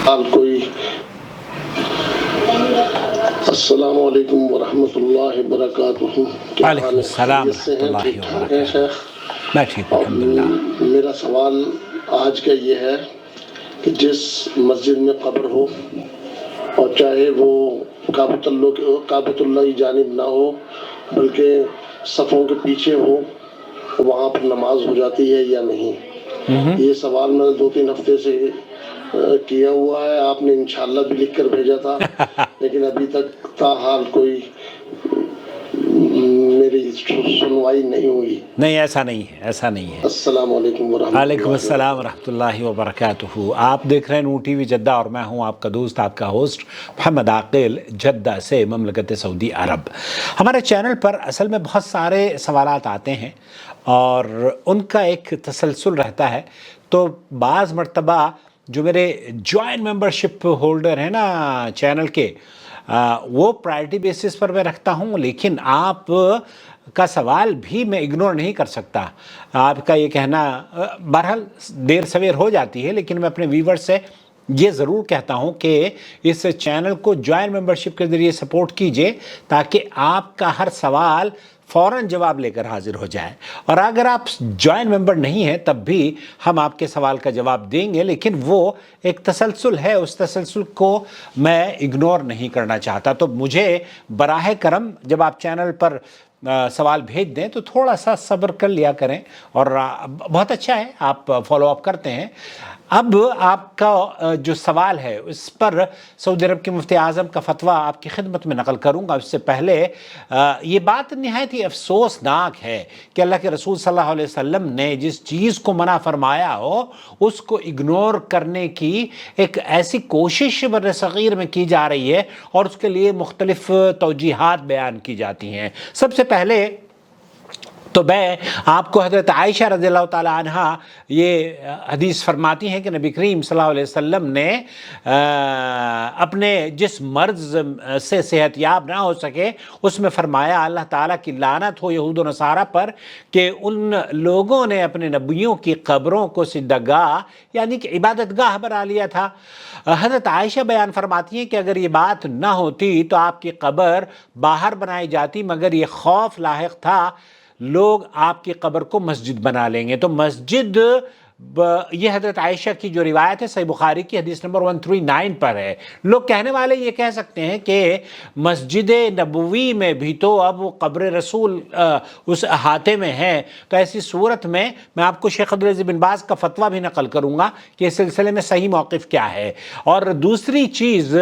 حال کوئی السلام علیکم ورحمۃ اللہ وبرکاتہ. وعلیکم السلام ورحمۃ اللہ وبرکاتہ. شیخ میں ٹھیک ہوں الحمدللہ. میرا سوال آج کا یہ ہے کہ جس مسجد میں قبر ہو اور چاہے وہ کعبۃ اللہ کی جانب نہ ہو بلکہ صفوں کے پیچھے ہو، وہاں پر نماز ہو جاتی ہے یا نہیں؟ یہ سوال میں نے 2-3 ہفتے سے کیا ہوا ہے. آپ نے انشاءاللہ بھی لکھ کر بھیجا تھا لیکن ابھی تک تاحال کوئی میری سنوائی نہیں ہوئی. نہیں، ایسا نہیں ہے، ایسا نہیں ہے. السلام علیکم ورحمۃ اللہ. وعلیکم السلام ورحمۃ اللہ وبرکاتہ. آپ دیکھ رہے ہیں نور ٹی وی جدہ اور میں ہوں آپ کا دوست، آپ کا ہوسٹ محمد عاقل، جدہ سے، مملکت سعودی عرب. ہمارے چینل پر اصل میں بہت سارے سوالات آتے ہیں اور ان کا ایک تسلسل رہتا ہے. تو بعض مرتبہ جو میرے جوائن ممبرشپ ہولڈر ہیں نا چینل کے، وہ پرائرٹی بیسس پر میں رکھتا ہوں، لیکن آپ کا سوال بھی میں اگنور نہیں کر سکتا. آپ کا یہ کہنا بہرحال دیر سویر ہو جاتی ہے، لیکن میں اپنے ویور سے یہ ضرور کہتا ہوں کہ اس چینل کو جوائن ممبرشپ کے ذریعے سپورٹ کیجئے تاکہ آپ کا ہر سوال فوراً جواب لے کر حاضر ہو جائے. اور اگر آپ جوائن ممبر نہیں ہیں تب بھی ہم آپ کے سوال کا جواب دیں گے، لیکن وہ ایک تسلسل ہے، اس تسلسل کو میں اگنور نہیں کرنا چاہتا. تو مجھے براہ کرم جب آپ چینل پر سوال بھیج دیں تو تھوڑا سا صبر کر لیا کریں. اور بہت اچھا ہے آپ فالو اپ کرتے ہیں. اب آپ کا جو سوال ہے اس پر سعودی عرب کے مفتی اعظم کا فتویٰ آپ کی خدمت میں نقل کروں گا. اس سے پہلے یہ بات نہایت ہی افسوسناک ہے کہ اللہ کے رسول صلی اللہ علیہ وسلم نے جس چیز کو منع فرمایا ہو اس کو اگنور کرنے کی ایک ایسی کوشش بر صغیر میں کی جا رہی ہے اور اس کے لیے مختلف توجیحات بیان کی جاتی ہیں. سب سے پہلے تو میں آپ کو حضرت عائشہ رضی اللہ تعالی عنہ یہ حدیث فرماتی ہیں کہ نبی کریم صلی اللہ علیہ وسلم نے اپنے جس مرض سے صحت یاب نہ ہو سکے اس میں فرمایا اللہ تعالیٰ کی لعنت ہو یہود و نصارہ پر کہ ان لوگوں نے اپنے نبیوں کی قبروں کو سجدہ گاہ یعنی کہ عبادت گاہ بنا لیا تھا. حضرت عائشہ بیان فرماتی ہیں کہ اگر یہ بات نہ ہوتی تو آپ کی قبر باہر بنائی جاتی، مگر یہ خوف لاحق تھا لوگ آپ کی قبر کو مسجد بنا لیں گے. تو مسجد، یہ حضرت عائشہ کی جو روایت ہے صحیح بخاری کی حدیث نمبر 139 پر ہے. لوگ کہنے والے یہ کہہ سکتے ہیں کہ مسجد نبوی میں بھی تو اب وہ قبر رسول اس احاطے میں ہے، تو ایسی صورت میں آپ کو شیخ عبدالعزیز بن باز کا فتویٰ بھی نقل کروں گا کہ اس سلسلے میں صحیح موقف کیا ہے. اور دوسری چیز،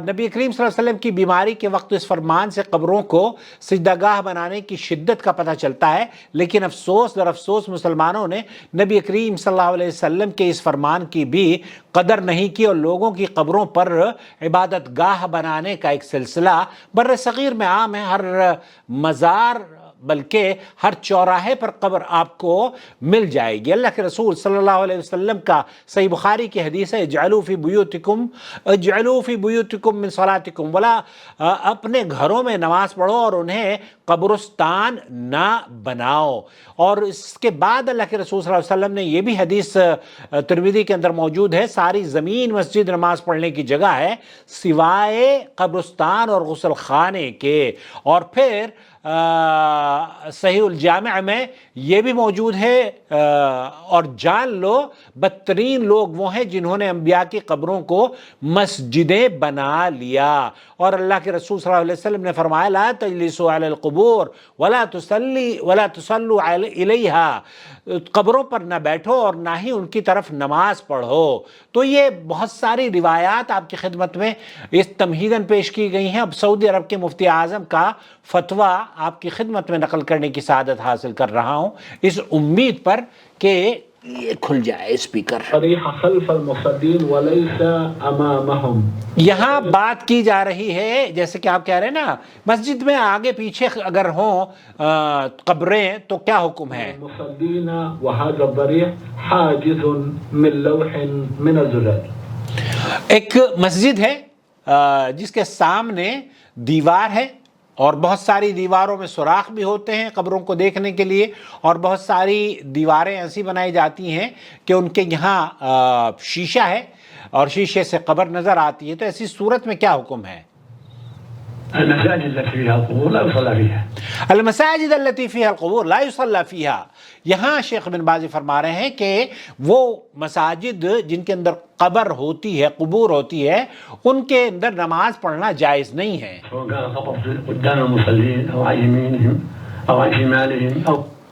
نبی کریم صلی اللہ علیہ وسلم کی بیماری کے وقت اس فرمان سے قبروں کو سجدہ گاہ بنانے کی شدت کا پتہ چلتا ہے، لیکن افسوس در افسوس مسلمانوں نے نبی کریم صلی اللہ علیہ وسلم کے اس فرمان کی بھی قدر نہیں کی اور لوگوں کی قبروں پر عبادت گاہ بنانے کا ایک سلسلہ بر صغیر میں عام ہے. ہر مزار بلکہ ہر چوراہے پر قبر آپ کو مل جائے گی. اللہ کے رسول صلی اللہ علیہ وسلم کا صحیح بخاری کی حدیث ہے اجعلوا فی بیوتکم من صلاتکم ولا، اپنے گھروں میں نماز پڑھو اور انہیں قبرستان نہ بناؤ. اور اس کے بعد اللہ کے رسول صلی اللہ علیہ وسلم نے یہ بھی حدیث ترمذی کے اندر موجود ہے، ساری زمین مسجد نماز پڑھنے کی جگہ ہے سوائے قبرستان اور غسل خانے کے. اور پھر صحیح الجامع میں یہ بھی موجود ہے، اور جان لو بدترین لوگ وہ ہیں جنہوں نے انبیاء کی قبروں کو مسجدیں بنا لیا. اور اللہ کے رسول صلی اللہ علیہ وسلم نے فرمایا لا تجلسوا علی القبور ولا تصلوا الیہا، قبروں پر نہ بیٹھو اور نہ ہی ان کی طرف نماز پڑھو. تو یہ بہت ساری روایات آپ کی خدمت میں اس تمہیداً پیش کی گئی ہیں. اب سعودی عرب کے مفتی اعظم کا فتویٰ آپ کی خدمت میں نقل کرنے کی سعادت حاصل کر رہا ہوں اس امید پر کہ یہ کھل جائے اسپیکر. خلف المصلین ولیس امامہم، یہاں بات کی جا رہی ہے جیسے کہ آپ کہہ رہے ہیں نا مسجد میں آگے پیچھے اگر ہوں قبریں تو کیا حکم ہے؟ المصلین وهذا الضریح حاجز من لوح من الزجاج، ایک مسجد ہے جس کے سامنے دیوار ہے اور بہت ساری دیواروں میں سوراخ بھی ہوتے ہیں قبروں کو دیکھنے کے لیے، اور بہت ساری دیواریں ایسی بنائی جاتی ہیں کہ ان کے یہاں شیشہ ہے اور شیشے سے قبر نظر آتی ہے، تو ایسی صورت میں کیا حکم ہے؟ المساجد التي فيها القبور لا يصلى فيها. المساجد التي فيها القبور لا يصلى فيها. یہاں شیخ بن باز فرما رہے ہیں کہ وہ مساجد جن کے اندر قبر ہوتی ہے، قبور ہوتی ہے، ان کے اندر نماز پڑھنا جائز نہیں ہے. سواء كان القبر قدام المصلين او عن يمينهم او عن شمالهم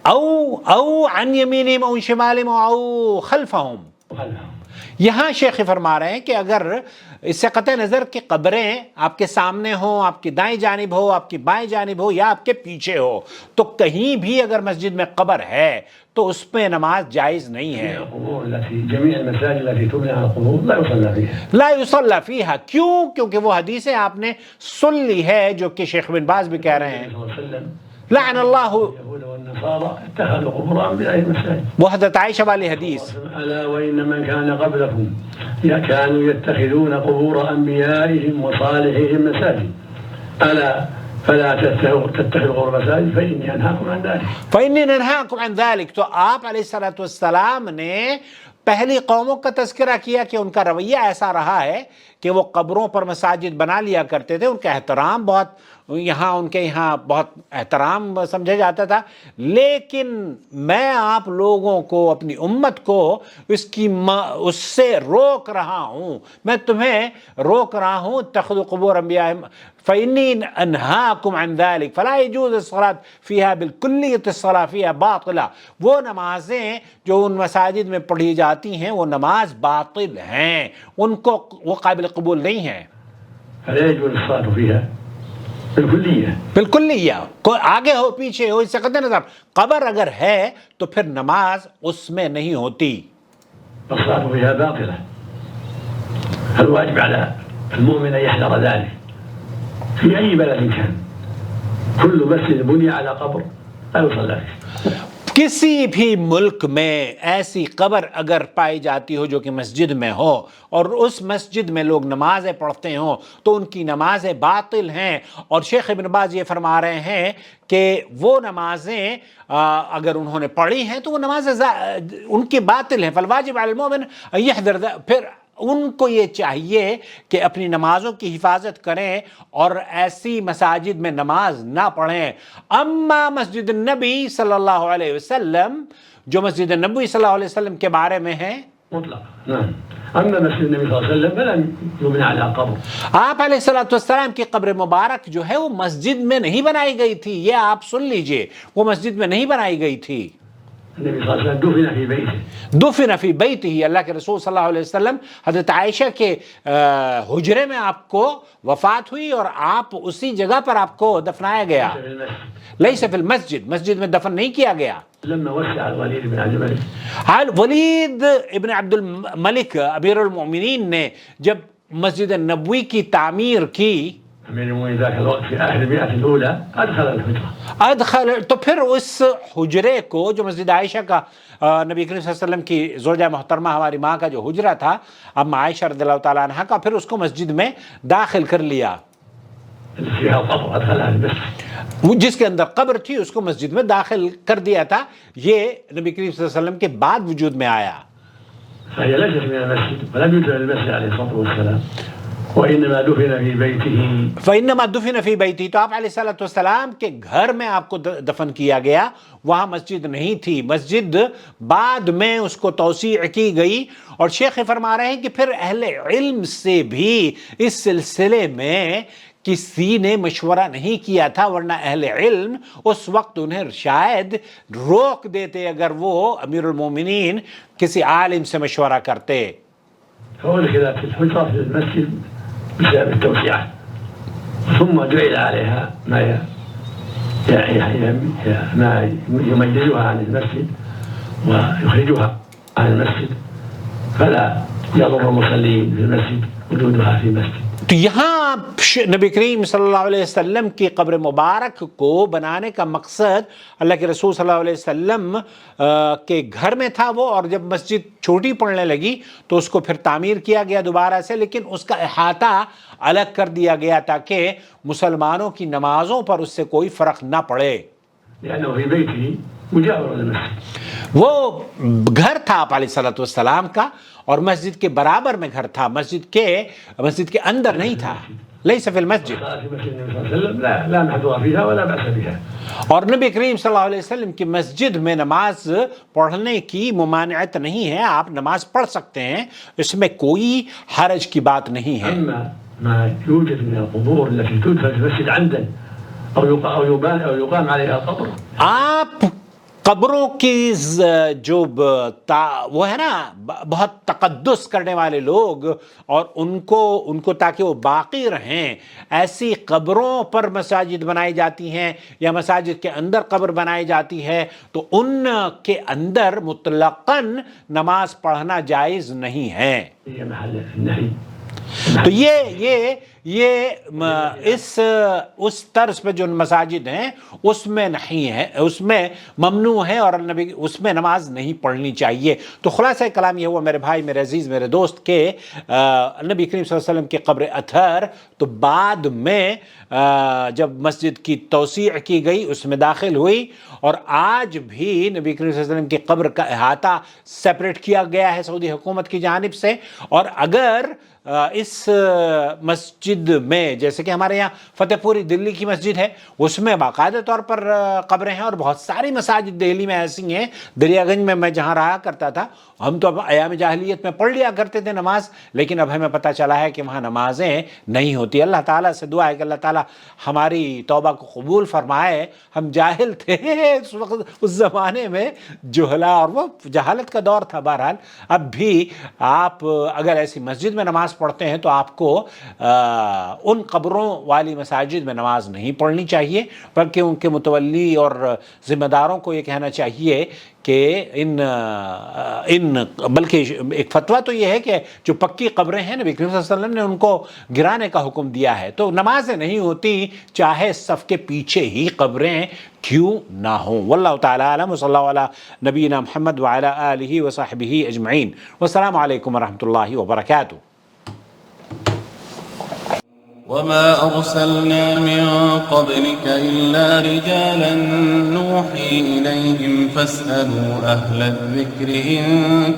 او عن يمينهم او شمالهم او خلفهم. خلفهم. یہاں شیخ فرما رہے ہیں کہ اگر اس سے قطع نظر کہ قبریں آپ کے سامنے ہوں، آپ کی دائیں جانب ہو، آپ کی بائیں جانب ہو یا آپ کے پیچھے ہو، تو کہیں بھی اگر مسجد میں قبر ہے تو اس پہ نماز جائز نہیں ہے. جميع المساجد التي تبنى على القبور لا يصلى فيها. لا يصلى فيها. کیوں؟ کیونکہ وہ حدیثیں آپ نے سن لی ہے جو کہ شیخ بن باز بھی کہہ رہے ہیں لعن اللہ اليهود والنصارى اتخذوا قبور انبيائهم مساجد. وہ حضرت عائشہ والی حدیث. الا وان من كان قبلكم كانوا يتخذون قبور انبيائهم وصالحيهم مساجد الا فلا تتخذوا قبور مساجد فاني انهاكم عن ذلك. فإني ننهاكم عن ذلك. تو آپ علیہ الصلوۃ والسلام نے پہلی قوموں کا تذکرہ کیا کہ ان کا رویہ ایسا رہا ہے کہ وہ قبروں پر مساجد بنا لیا کرتے تھے، ان کا احترام بہت ان کے یہاں بہت احترام سمجھا جاتا تھا. لیکن میں آپ لوگوں کو، اپنی امت کو اس سے روک رہا ہوں، میں تمہیں روک رہا ہوں. اتخذوا قبور انبیائہم فإنی انہاکم عن ذلك فلا يجوز الصلاة فيها بالکلیۃ الصلاة فيها باطلہ. وہ نمازیں جو ان مساجد میں پڑھی جاتی ہیں وہ نماز باطل ہیں، ان کو وہ قابل قبول نہیں ہیں. فلا يجوز الصلاة فيها بالکلیہ. کوئی آگے ہو پیچھے ہو اس سے قطع نظر قبر اگر ہے تو پھر نماز اس میں نہیں ہوتی. الصلاة فيها باطلة. الواجب على المؤمن أن يحذر ذلك في أي بلد كان. كل مسجد بني على قبر لا يصلى فيه. کسی بھی ملک میں ایسی قبر اگر پائی جاتی ہو جو کہ مسجد میں ہو اور اس مسجد میں لوگ نمازیں پڑھتے ہوں تو ان کی نمازیں باطل ہیں. اور شیخ ابن باز یہ فرما رہے ہیں کہ وہ نمازیں اگر انہوں نے پڑھی ہیں تو وہ نمازیں ان کی باطل ہیں. فالواجب علی المؤمن ان یحذر. پھر ان کو یہ چاہیے کہ اپنی نمازوں کی حفاظت کریں اور ایسی مساجد میں نماز نہ پڑھیں. اما مسجد النبی صلی اللہ علیہ وسلم، جو مسجد النبی صلی اللہ علیہ وسلم کے بارے میں ہے مطلق نعم. اما مسجد النبی صلی اللہ علیہ وسلم فلم يبنى على قبر. آپ علیہ الصلوۃ والسلام کی قبر مبارک جو ہے وہ مسجد میں نہیں بنائی گئی تھی. یہ آپ سن لیجئے، وہ مسجد میں نہیں بنائی گئی تھی. النبی صلی اللہ علیہ وسلم دفن فی بیتہ. دفن فی بیتہ. اللہ کے رسول صلی اللہ علیہ وسلم حضرت عائشہ کے حجرے میں آپ کو وفات ہوئی اور آپ اسی جگہ پر آپ کو دفنایا گیا. لیس فی المسجد. مسجد میں دفن نہیں کیا گیا. لما وسع الولید بن عبد الملک، ولید ابن عبد الملک امیر المؤمنین نے جب مسجد نبوی کی تعمیر کی امیر المؤمنین ذاک الوقت فی آخر المئة الأولى ادخل الحجرہ. تو پھر اس حجرے کو جو مسجد عائشہ کا نبی کریم صلی اللہ علیہ وسلم کی زوجہ محترمہ ہماری ماں کا جو حجرہ تھا اب عائشہ رضی اللہ تعالیٰ عنہ کا، پھر اس کو مسجد میں داخل کر لیا. جس کے اندر قبر تھی اس کو مسجد میں داخل کر دیا تھا. یہ نبی کریم صلی اللہ علیہ وسلم کے بعد وجود میں آیا. فهي ليست من المسجد ولم يدخل المسجد عليه الصلاة والسلام وإنما دفن في بيته. فإنما دفن في بيته. تو آپ علیہ الصلوۃ والسلام کے گھر میں آپ کو دفن کیا گیا، وہاں مسجد نہیں تھی. مسجد بعد میں اس کو توسیع کی گئی. اور شیخ فرما رہے ہیں کہ پھر اہل علم سے بھی اس سلسلے میں کسی نے مشورہ نہیں کیا تھا، ورنہ اہل علم اس وقت انہیں شاید روک دیتے اگر وہ امیر المومنین کسی عالم سے مشورہ کرتے. فأدخلت الحجرة في المسجد بسبب التوسعة ثم جعل عليها ما يميزها عن المسجد ويخرجها عن المسجد فلا يضر المصلين في المسجد وجودها في مسجد. تو یہاں نبی کریم صلی اللہ علیہ وسلم کی قبر مبارک کو بنانے کا مقصد اللہ کے رسول صلی اللہ علیہ وسلم کے گھر میں تھا وہ، اور جب مسجد چھوٹی پڑنے لگی تو اس کو پھر تعمیر کیا گیا دوبارہ سے، لیکن اس کا احاطہ الگ کر دیا گیا تاکہ مسلمانوں کی نمازوں پر اس سے کوئی فرق نہ پڑے. لأنه في بيته مجاور للمسجد. وہ گھر تھا آپ علیہ الصلوۃ والسلام کا اور مسجد کے برابر میں گھر تھا، مسجد کے اندر نہیں تھا. لیس فی المسجد. الصلاة في مسجد النبي صلى الله عليه وسلم لا محظور فيها ولا بأس بها. اور نبی کریم صلی اللہ علیہ وسلم کی مسجد میں نماز پڑھنے کی ممانعت نہیں ہے، آپ نماز پڑھ سکتے ہیں، اس میں کوئی حرج کی بات نہیں ہے. أما ما يوجد من القبور التي تدفن في المسجد عمدا أو يقام عليها قبر. آپ قبروں کی جو وہ ہے نا بہت تقدس کرنے والے لوگ اور ان کو تاکہ وہ باقی رہیں، ایسی قبروں پر مساجد بنائی جاتی ہیں یا مساجد کے اندر قبر بنائی جاتی ہے تو ان کے اندر مطلقاً نماز پڑھنا جائز نہیں ہے. هي محل النهي. تو یہ اس طرز پہ جو مساجد ہیں اس میں نہیں ہے، اس میں ممنوع ہے اور نبی اس میں نماز نہیں پڑھنی چاہیے. تو خلاصہ کلام یہ ہوا میرے بھائی، میرے عزیز، میرے دوست، کہ نبی کریم صلی اللہ علیہ وسلم کی قبر اطہر تو بعد میں جب مسجد کی توسیع کی گئی اس میں داخل ہوئی، اور آج بھی نبی کریم صلی اللہ علیہ وسلم کی قبر کا احاطہ سیپریٹ کیا گیا ہے سعودی حکومت کی جانب سے. اور اگر اس مسجد میں جیسے کہ ہمارے یہاں فتح پوری دلی کی مسجد ہے، اس میں باقاعدہ طور پر قبریں ہیں، اور بہت ساری مساجد دہلی میں ایسی ہیں. دریا گنج میں جہاں رہا کرتا تھا، ہم تو اب ایام جاہلیت میں پڑھ لیا کرتے تھے نماز، لیکن اب ہمیں پتہ چلا ہے کہ وہاں نمازیں نہیں ہوتی. اللہ تعالیٰ سے دعا ہے کہ اللہ تعالیٰ ہماری توبہ کو قبول فرمائے. ہم جاہل تھے اس وقت، اس زمانے میں جہلا، اور وہ جہالت کا دور تھا. بہرحال اب بھی آپ اگر ایسی مسجد میں نماز پڑھتے ہیں تو آپ کو ان قبروں والی مساجد میں نماز نہیں پڑھنی چاہیے، بلکہ ان کے متولی اور ذمہ داروں کو یہ کہنا چاہیے کہ بلکہ ایک فتویٰ تو یہ ہے کہ جو پکی قبریں ہیں نبی کریم صلی اللہ علیہ وسلم نے ان کو گرانے کا حکم دیا ہے. تو نمازیں نہیں ہوتی چاہے صف کے پیچھے ہی قبریں کیوں نہ ہوں. واللہ تعالی اعلم، وصلی اللہ علی نبینا محمد وعلی آلہ وصحبہ اجمعین. والسلام علیکم ورحمۃ اللہ وبرکاتہ. وما أرسلنا من قبلك إلا رجالا نوحي إليهم فاسألوا أهل الذكر إن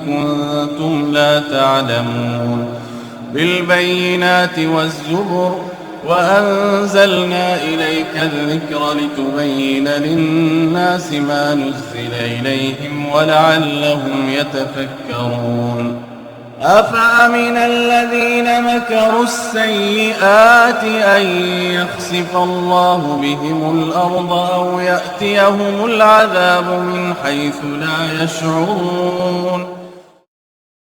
كنتم لا تعلمون. بالبينات والزبر وأنزلنا إليك الذكر لتبين للناس ما نزل إليهم ولعلهم يتفكرون. أفأمن الذين مكروا السيئات أن يخسف الله بهم الأرض أو يأتيهم العذاب من حيث لا يشعرون.